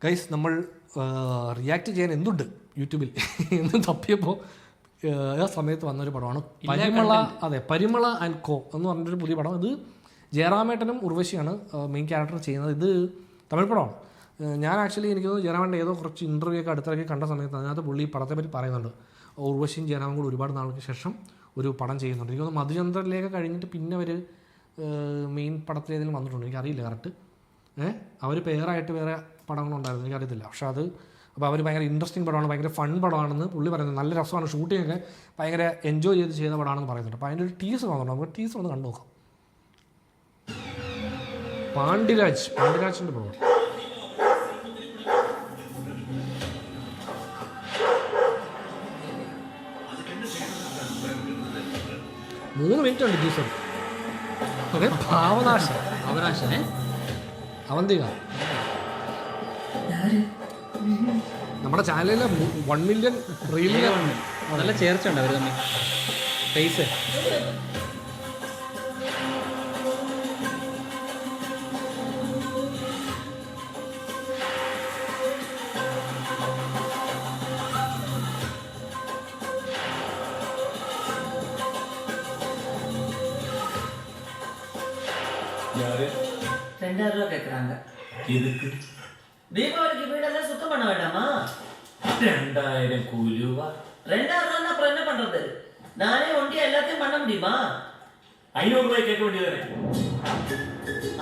Guys നമ്മൾ react ചെയ്യാൻ എന്തുണ്ട് യൂട്യൂബിൽ എന്ന് തപ്പിയപ്പോൾ ആ സമയത്ത് വന്നൊരു പടമാണ് പരിമള. അതെ, പരിമള ആൻഡ് കോ എന്ന് പറഞ്ഞൊരു പുതിയ പടം. ഇത് ജയറാമേട്ടനും ഉർവശിയാണ് മെയിൻ ക്യാരക്ടർ ചെയ്യുന്നത്. ഇത് തമിഴ് പടമാണ്. ഞാൻ ആക്ച്വലി എനിക്ക് തോന്നുന്നു ജയറാമേട്ടൻ ഏതോ കുറച്ച് ഇൻ്റർവ്യൂ ഒക്കെ അടുത്തിറക്കി കണ്ട സമയത്ത് അതിനകത്ത് പുള്ളി പടത്തെ പറ്റി പറയുന്നുണ്ട്. ഉർവശിയും ജയറാമും കൂടി ഒരുപാട് നാൾക്ക് ശേഷം ഒരു പടം ചെയ്യുന്നുണ്ട്. എനിക്ക് തോന്നുന്നു മധുചന്ദ്രനിലേക്ക് കഴിഞ്ഞിട്ട് പിന്നെ അവർ മെയിൻ പടത്തിൽ ഏതെങ്കിലും വന്നിട്ടുണ്ട്, എനിക്കറിയില്ല കറക്റ്റ്. അവർ പേരായിട്ട് വേറെ പടങ്ങളുണ്ടായിരുന്നു, എനിക്കറിയത്തില്ല. പക്ഷേ അത് അപ്പോൾ അവർ ഭയങ്കര ഇൻട്രസ്റ്റിംഗ് പടമാണ്, ഭയങ്കര ഫൺ പടമാണെന്ന് പുള്ളി പറയുന്നത്. നല്ല രസമാണ്, ഷൂട്ടിങ്ങൊക്കെ ഭയങ്കര എൻജോയ് ചെയ്ത പടമാണെന്ന് പറയുന്നുണ്ട്. അപ്പോൾ അതിൻ്റെ ഒരു ടീസർ വന്നിട്ടുണ്ട്, നമുക്ക് ടീസർ ഒന്ന് കണ്ടു നോക്കാം. പാണ്ഡിരാജിൻ്റെ പടമാണ്. മൂന്ന് മിനിറ്റ് ഉണ്ട് ടീസർ. ഓക്കെ, അവനാശനെ അവന്തിക നമ്മുടെ ചാനലിൽ 1 മില്യൺ റീലിലാണ്. നല്ല ചേർച്ച ഉണ്ട് അവർ തമ്മിൽ. പൈസ ₹2000 கேக்குறாங்க. எதுக்கு? தீபாவளிக்கு வீடெல்லாம் சுத்தம் பண்ண வேண்டாமா? 2000 கூலிவா? 2000 அப்புறம் என்ன பண்றது? நானே ஒண்டியா எல்லாத்தையும் பண்ண முடியுமா? 500 ரூபாய் கேட்க வேண்டியதானே?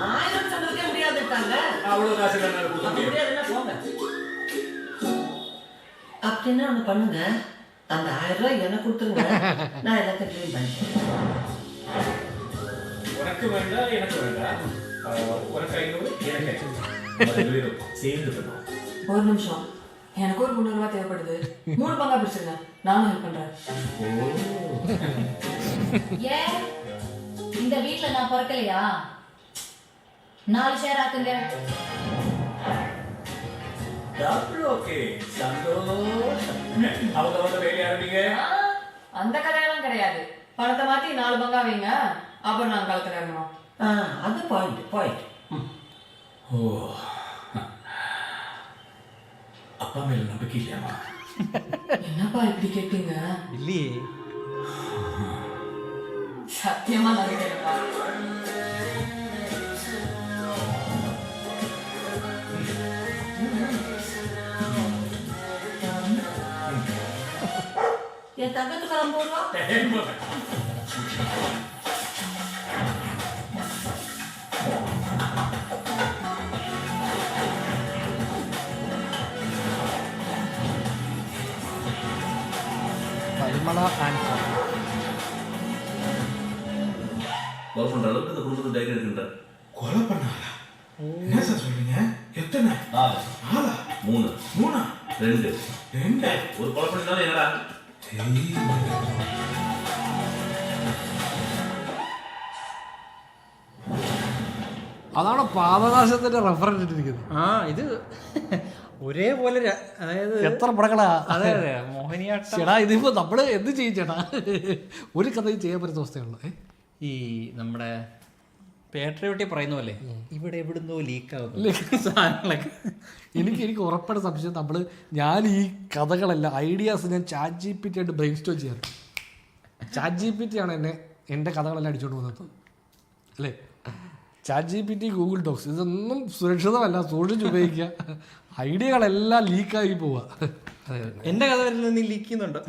1000 சொன்னதுக்கே முடியாதுட்டாங்க. அவ்வளவு காசு என்னால கொடுக்க முடியாது. முடியாதுன்னா போங்க. அப்படின்னா ஒண்ணு பண்ணுங்க, அந்த 1000 ரூபாய் எனக்கு கொடுத்துருங்க, நான் எல்லாத்தையும் க்ளீன் பண்ணிட்டேன். உனக்கு வேண்டாம், எனக்கு வேண்டாம். உனக்கு 500, எனக்கு 500 சேர்ந்து பண்ணுவோம். ஒரு நிமிஷம், எனக்கு ஒரு 300 ரூபாய் தேவைப்படுது. 3 பங்கா பிரிச்சுங்க, நானும் ஹெல்ப் பண்றேன். ஏன் இந்த வீட்ல நான் பிறக்கலையா? 4 ஷேர் ஆக்குங்க. டபுள் ஓகே, சந்தோஷம். அவங்க வேலைய ஆரம்பிங்க. அந்த கதையெல்லாம் கிடையாது. பணத்தை மாத்தி 4 பங்கா வைங்க, அப்புறம் நான் கலத்துல இறங்கணும். அது பாயிண்ட். ஓ, அப்பா மேல நம்பிக்கை இல்லையாமா? என்னப்பா இப்படி கேட்டீங்க? இல்லையே, சத்தியமா நம்பிக்கைப்பா. என் தங்கத்துக்கு 50 ரூபா. പരിമള ആൻഡ് കോ. லவ் பண்ற அளவுக்கு இந்த குடும்பத்தை தைரியம் இருக்குன்ற. கொலை பண்ணாரா? என்ன சார் சொல்றீங்க? எத்தனை? 4 3 2 ஒரு கொலை பண்ணினாலும் என்னடா? അതാണ് പാവകാശത്തിന്റെ റെഫറൻസ് ഇട്ടിരിക്കുന്നത്. ഇത് ഒരേപോലെ അതായത് എത്ര പടങ്ങളാ. അതെ അതെ, മോഹിനിയാട്ടം. ചേട്ടാ ഇതിപ്പോ നമ്മള് എന്ത് ചെയ്യും ചേട്ടാ? ഒരു കഥയും ചെയ്യാൻ പറ്റുന്ന അവസ്ഥയുള്ളൂ. ഈ നമ്മുടെ പേട്രിയോട്ടി പറയുന്ന പോലെ ഇവിടെ എവിടുന്നോ ലീക്കാവുന്നു സാധനങ്ങളൊക്കെ. എനിക്ക് ഉറപ്പാണ് സംശയം. ഞാൻ ഈ കഥകളെല്ലാം ഐഡിയാസ് ഞാൻ ChatGPT ആയിട്ട് ബ്രെയിൻ സ്റ്റോം ചെയ്യാറ്. ChatGPT ആണ് എൻ്റെ കഥകളെല്ലാം അടിച്ചുകൊണ്ട് പോകുന്നത്, അല്ലേ? ChatGPT, ഗൂഗിൾ ഡോക്സ്, ഇതൊന്നും സുരക്ഷിതമല്ല, സൂക്ഷിച്ച് ഉപയോഗിക്കുക. ഐഡിയകളെല്ലാം ലീക്കായി പോവുക. എൻ്റെ കഥ വരുന്നത് നീ ലീക്ക് ചെയ്യുന്നുണ്ടോ?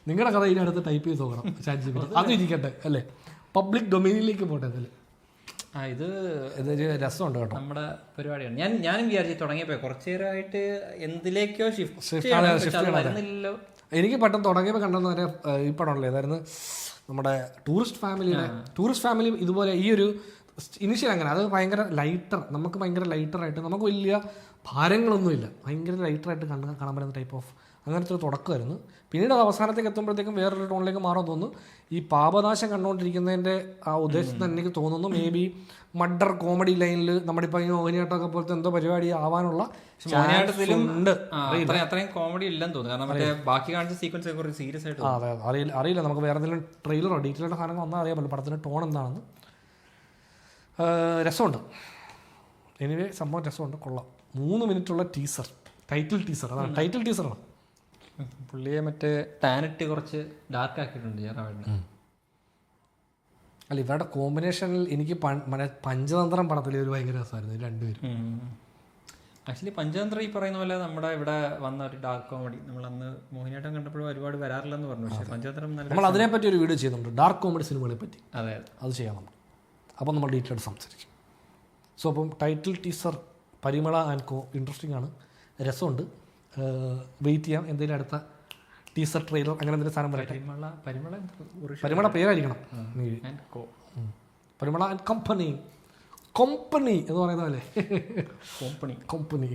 നിങ്ങളുടെ കഥ ഇതിനടുത്ത് ടൈപ്പ് ചെയ്ത് നോക്കണം ChatGPT. അതും ഇരിക്കട്ടെ, അല്ലേ? പബ്ലിക് ഡൊമൈനിലേക്ക് പോട്ടെ. അതല്ലേ ഇതൊരു രസമുണ്ട് കേട്ടോ. നമ്മുടെ പരിപാടിയാണ്. ഞാനും വിചാരിച്ചു തുടങ്ങിയപ്പോ കുറച്ചു നേരമായിട്ട് എന്തിലേക്കോ ഷിഫ്റ്റ് വരുന്നില്ലല്ലോ. എനിക്ക് പെട്ടെന്ന് തുടങ്ങിയപ്പോൾ കണ്ടെന്ന് വരെ ഈ പടമുള്ള ഏതായിരുന്നു നമ്മുടെ ടൂറിസ്റ്റ് ഫാമിലി ഇതുപോലെ ഈ ഒരു ഇനിഷ്യൽ അങ്ങനെ അത് ഭയങ്കര ലൈറ്റർ, നമുക്ക് ഭയങ്കര ലൈറ്ററായിട്ട്, നമുക്ക് വലിയ ഭാരങ്ങളൊന്നുമില്ല, ഭയങ്കര ലൈറ്ററായിട്ട് കാണാൻ പറ്റുന്ന ടൈപ്പ് ഓഫ് അങ്ങനത്തെ ഒരു തുടക്കമായിരുന്നു. പിന്നീട് അവസാനത്തേക്ക് എത്തുമ്പോഴത്തേക്കും വേറൊരു ടോണിലേക്ക് മാറാൻ തോന്നുന്നു. ഈ പാപനാശം കണ്ടുകൊണ്ടിരിക്കുന്നതിൻ്റെ ആ ഉദ്ദേശത്തിന് എനിക്ക് തോന്നുന്നു മേ ബി മർഡർ കോമഡി ലൈനിൽ നമ്മുടെ ഇപ്പോൾ ഈ മോഹിനിയാട്ടമൊക്കെ പോലത്തെ എന്തോ പരിപാടി ആവാനുള്ള ഉണ്ട്. അത്രയും കോമഡി ഇല്ലെന്ന് തോന്നുന്നു, കാരണം മറ്റേ ബാക്കി കാണിച്ച സീക്വൻസ് കുറച്ച് സീരിയസ് ആയിട്ട്. അതെ, അറിയില്ല നമുക്ക് വേറെ എന്തെങ്കിലും ട്രെയിലറോ ഡീറ്റെയിൽഡ് സാധനങ്ങൾ വന്നാൽ അറിയാൻ പറ്റില്ല പടത്തിൻ്റെ ടോൺ എന്താണെന്ന്. രസമുണ്ട്. എനിവേ സംഭവം രസമുണ്ട്, കൊള്ളാം. 3 മിനിറ്റുള്ള ടീസർ, ടൈറ്റിൽ ടീസർ, അതാണ് ടൈറ്റിൽ ടീസറാണ്. പുള്ളിയെ മറ്റേ ടാനിട്ട് കുറച്ച് ഡാർക്ക് ആക്കിയിട്ടുണ്ട് ജയറാമേട്ടന്. അല്ല, ഇവരുടെ കോമ്പിനേഷനിൽ എനിക്ക് പഞ്ചതന്ത്രം പടത്തിൽ ഒരു ഭയങ്കര രസമായിരുന്നു രണ്ടുപേരും. ആക്ച്വലി പഞ്ചതന്ത്രം ഈ പറയുന്ന പോലെ നമ്മുടെ ഇവിടെ വന്ന ഒരു ഡാർക്ക് കോമഡി നമ്മൾ അന്ന് മോഹിനിയാട്ടം കണ്ടപ്പോഴും ഒരുപാട് വരാറില്ലെന്ന് പറഞ്ഞു. പക്ഷേ പഞ്ചതന്ത്രം നമ്മൾ അതിനെപ്പറ്റി ഒരു വീഡിയോ ചെയ്യുന്നുണ്ട്, ഡാർക്ക് കോമഡി സിനിമകളെ പറ്റി. അതെ, അത് ചെയ്യാം നമ്മൾ. അപ്പം നമ്മൾ ഡീറ്റെയിൽ സംസാരിക്കും. സോ അപ്പം title teaser Parimala and co interesting ആണ്, രസമുണ്ട്. വെയിറ്റ് ചെയ്യാം എന്തെങ്കിലും അടുത്ത ടീസർ ട്രെയിലർ അങ്ങനെ എന്തെങ്കിലും സാധനം വരട്ടെ. പരിമള പേരായിരിക്കണം. പരിമള ആൻഡ് കമ്പനി എന്ന് പറയുന്ന പോലെ. കമ്പനി